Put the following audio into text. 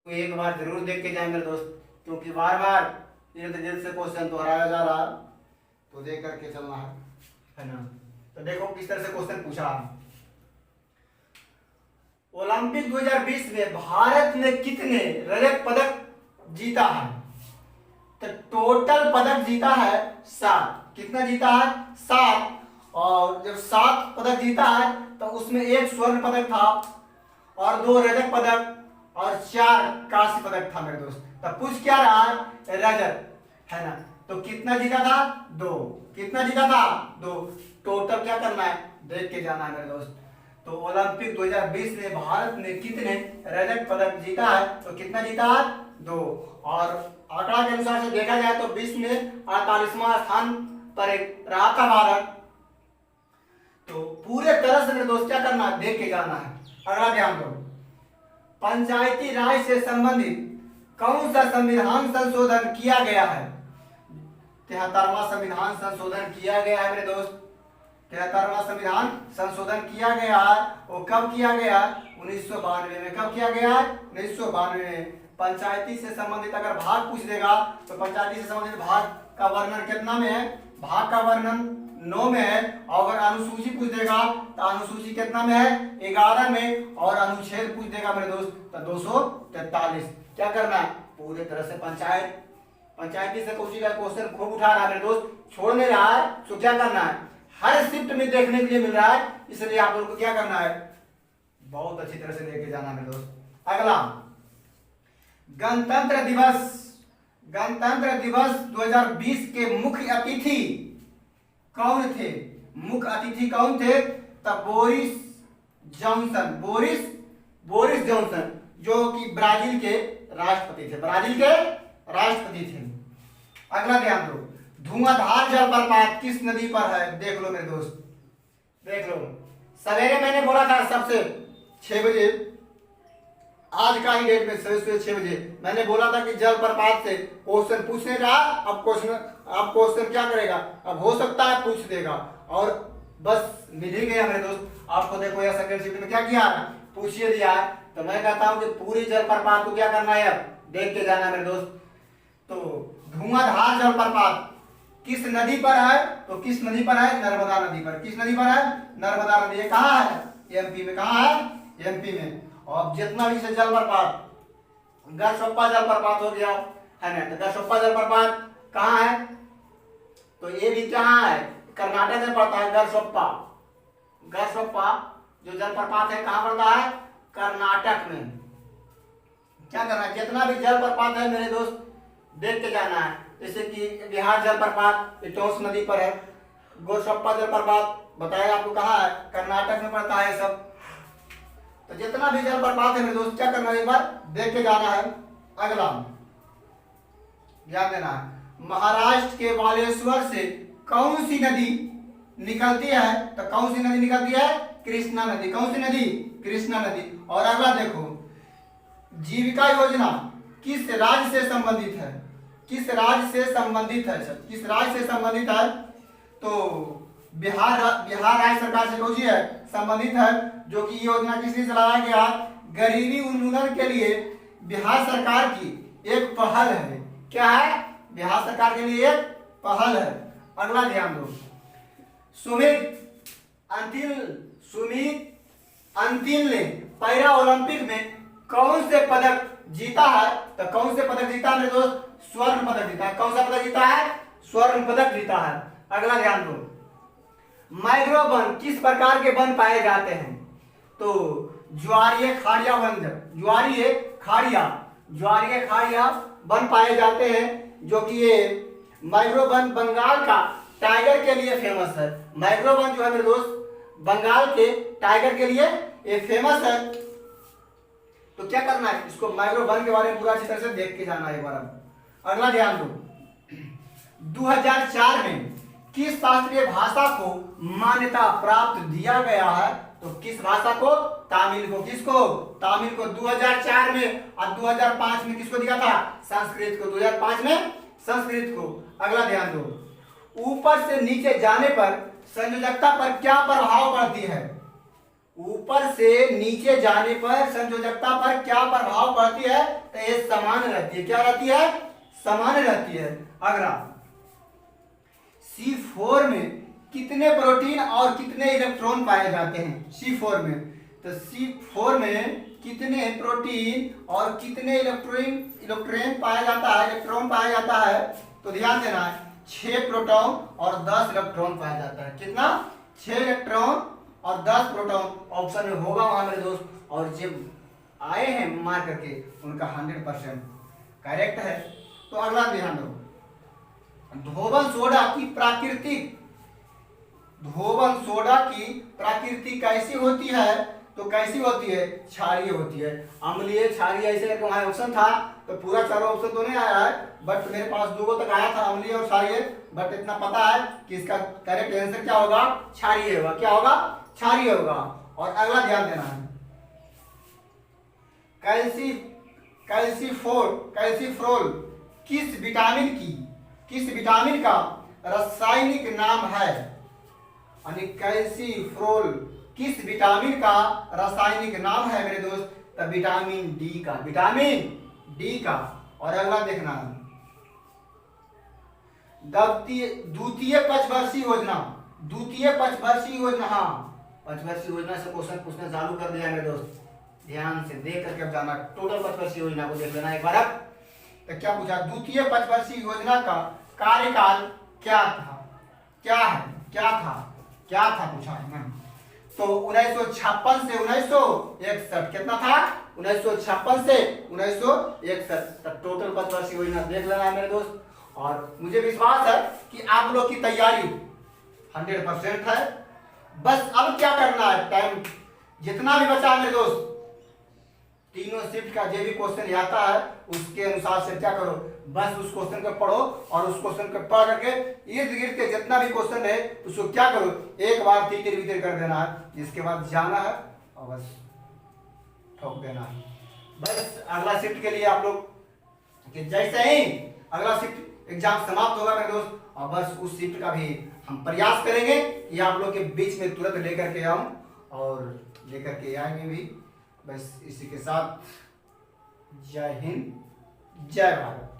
तो एक बार जरूर देख के जाए मेरे दोस्त, क्योंकि बार बार इर्द गिर्द से क्वेश्चन दोहराया जा रहा, तो देख करके चलना है ना। तो देखो किस तरह से क्वेश्चन पूछा है। ओलंपिक 2020 में भारत ने कितने रजत पदक जीता है? तो टोटल पदक जीता है 7। कितना जीता है? 7। और जब 7 पदक जीता है तो उसमें 1 स्वर्ण पदक था और 2 रजत पदक और 4 कांस्य पदक था मेरे दोस्त। तब पूछ क्या रहा है? रजत, है ना। तो कितना जीता था? 2। कितना जीता था? 2। टोटल क्या करना है? देख के जाना है मेरे दोस्त। तो ओलंपिक 2020 में भारत ने कितने रजत पदक जीता है? तो कितना जीता है? 2। और आंकड़ा के अनुसार से देखा जाए तो विश्व में 48वां स्थान पर रहा था भारत। तो पूरे तरह से मेरे दोस्त क्या करना है? देख के जाना है। अगला ध्यान दो, पंचायती राज से संबंधित कौन सा संविधान संशोधन किया गया है? 73वां संविधान संशोधन किया गया है मेरे दोस्त। 73वां संविधान संशोधन किया गया है। वो कब किया गया? 1992 में। कब किया गया? 1992 में। पंचायती से संबंधित अगर भाग पूछ देगा तो पंचायती से संबंधित भाग का वर्णन कितना में है? भाग का वर्णन 9 में है। और अगर अनुसूची पूछ देगा तो अनुसूची कितना में है? 11 में। और अनुच्छेद पूछ देगा मेरे दोस्त तो 243। क्या करना है? पूरे तरह से पंचायती से पूछेगा क्वेश्चन खूब उठा रहा है मेरे दोस्त, छोड़ नहीं रहा है। तो क्या करना है? हर शिफ्ट में देखने के लिए मिल रहा है, इसलिए आप लोग को क्या करना है? बहुत अच्छी तरह से लेके जाना मेरे दोस्त। अगला, गणतंत्र दिवस 2020 के मुख्य अतिथि कौन थे? मुख्य अतिथि कौन थे? तब बोरिस जॉनसन, जो कि ब्राजील के राष्ट्रपति थे। अगला ध्यान दो, धुआंधार जलप्रपात किस नदी पर है? देख लो मेरे दोस्त, देख लो। सवेरे मैंने बोला था सबसे 6 बजे, आज का ही डेट में सवेरे 6 बजे मैंने बोला था कि जलप्रपात से क्वेश्चन पूछने रहा। अब क्वेश्चन क्या करेगा? अब हो सकता है पूछ देगा, और बस मिल ही गया मेरे दोस्त। आपको देखो यह सेकंड शिफ्ट में क्या किया? पूछिए दिया है। तो मैं कहता हूं कि पूरी जलप्रपात को क्या करना है? अब देख के जाना मेरे दोस्त। तो धुआंधार जलप्रपात किस नदी पर है? तो किस नदी पर है? नर्मदा नदी पर। किस नदी पर है? नर्मदा नदी। कहाँ है? एमपी में। कहाँ है? एमपी में। और जितना भी से जलप्रपात, गरसोप्पा जलप्रपात हो गया, है ना। तो गरसोप्पा जलप्रपात कहाँ है? तो ये भी कहाँ है? कर्नाटक में पड़ता है गरसोप्पा जो जलप्रपात है कहाँ पड़ता है? कर्नाटक में। क्या करना है? जितना भी जलप्रपात है मेरे दोस्त देख के जाना है। जैसे कि बिहार जलप्रपात टोंस नदी पर है। गोरसप्पा जलप्रपात बताया आपको कहाँ है? कर्नाटक में पड़ता है सब। तो जितना भी जलप्रपात है मेरे दोस्त क्या करना है? एक बार देख के जाना है। अगला ध्यान देना है, महाराष्ट्र के बालेश्वर से कौन सी नदी निकलती है? तो कौन सी नदी निकलती है? कृष्णा नदी। कौन सी नदी? कृष्णा नदी। और अगला देखो, जीविका योजना किस राज्य से संबंधित है? किस राज्य से संबंधित है? तो बिहार राज्य सरकार से कौन सी है? संबंधित है। जो कि योजना किस लिए चलाया गया? गरीबी उन्मूलन के लिए बिहार सरकार की एक पहल है। क्या है? बिहार सरकार के लिए एक पहल है। अगला ध्यान दो, सुमित अंतिल ने पैरा ओलंपिक में कौन से पदक जीता है? तो कौन से पदक जीता है मेरे दोस्त? स्वर्ण पदक जीता है। कौन सा पदक जीता है? स्वर्ण पदक जीता है। अगला ध्यान दो, मैंग्रोव वन किस प्रकार के वन पाए जाते हैं? तो ज्वारीय खाड़िया वन पाए जाते हैं। जो कि ये मैंग्रोव वन बंगाल का टाइगर के लिए फेमस है। मैंग्रोव वन जो है मेरे दोस्त बंगाल के टाइगर के लिए ये फेमस है। तो क्या करना है? इसको मैंग्रोव वन के बारे में पूरा अच्छी तरह से देख के जाना है एक बार। अगला ध्यान दो, 2004 में किस शास्त्रीय भाषा को मान्यता प्राप्त दिया गया है? तो किस भाषा को? तमिल को। किसको? तमिल को। 2004 में और 2005 में किसको दिया था? संस्कृत को। 2005 में संस्कृत को। अगला ध्यान दो, ऊपर से नीचे जाने पर संयोजकता पर क्या प्रभाव पड़ती है? ऊपर से नीचे जाने पर संयोजकता पर क्या प्रभाव पड़ती है? तो ये समान रहती है। क्या रहती है? समान रहती है। अगला C4 में कितने प्रोटीन और कितने इलेक्ट्रॉन पाए जाते हैं? C4 में, तो C4 में कितने प्रोटीन और कितने इलेक्ट्रॉन पाया जाता है? इलेक्ट्रॉन पाया जाता है। तो ध्यान देना है, 6 प्रोटॉन और 10 इलेक्ट्रॉन पाया जाता है। कितना? 6 इलेक्ट्रॉन और 10 प्रोटॉन ऑप्शन में होगा वहां मेरे दोस्त। और जब आए हैं मार करके उनका 100% करेक्ट है। तो अगला ध्यान दो, धोबन सोडा की प्राकृतिक कैसी होती है? तो कैसी होती है? क्षारीय होती है। अम्लीय, क्षारीय, ऐसे करके वहां ऑप्शन था, तो पूरा चारों ऑप्शन तो नहीं आया है, बट मेरे पास 2 तक आया था, अम्लीय और क्षारीय। बट इतना पता है कि इसका करेक्ट आंसर क्या होगा? क्षारीय होगा। क्या होगा? क्षारीय होगा। और अगला ध्यान देना है, कैल्सीफ्रोल किस विटामिन का रासायनिक नाम है? यानी कैल्सीफ्रोल किस विटामिन का रासायनिक नाम है मेरे दोस्त? तो विटामिन डी का। और अगला देखना, द्वितीय पंचवर्षीय योजना, हाँ, पंचवर्षीय योजना से क्वेश्चन पूछना चालू कर दिया मेरे दोस्त। ध्यान से देख करके अब जाना, टोटल पंचवर्षीय योजना को देख लेना एक बार। तो क्या पूछा? द्वितीय पंचवर्षीय योजना का कार्यकाल क्या था पूछा है ना। तो 1956 से 1961, कितना था? 1956 से 1961 तक टोटल पंचवर्षीय योजना देख लेना है मेरे दोस्त। और मुझे विश्वास है कि आप लोग की तैयारी 100% है। बस अब क्या करना है, टाइम जितना भी बचा है मेरे दोस्त, तीनों शिफ्ट का जो भी क्वेश्चन आता है उसके अनुसार से क्या करो, बस उस क्वेश्चन को पढ़ो और उस क्वेश्चन को पढ़ करके इर्द गिर्द के जितना भी क्वेश्चन है उसको क्या करो, एक बार तीतर भीतर कर देना है। इसके बाद जाना है और बस ठोक देना है। बस अगला शिफ्ट के लिए आप लोग कि जैसे ही अगला शिफ्ट एग्जाम समाप्त होगा मेरे दोस्त, और बस उस शिफ्ट का भी हम प्रयास करेंगे कि आप लोग के बीच में तुरंत लेकर के आऊं और लेकर के आएंगे भी। बस इसी के साथ जय हिंद, जय भारत।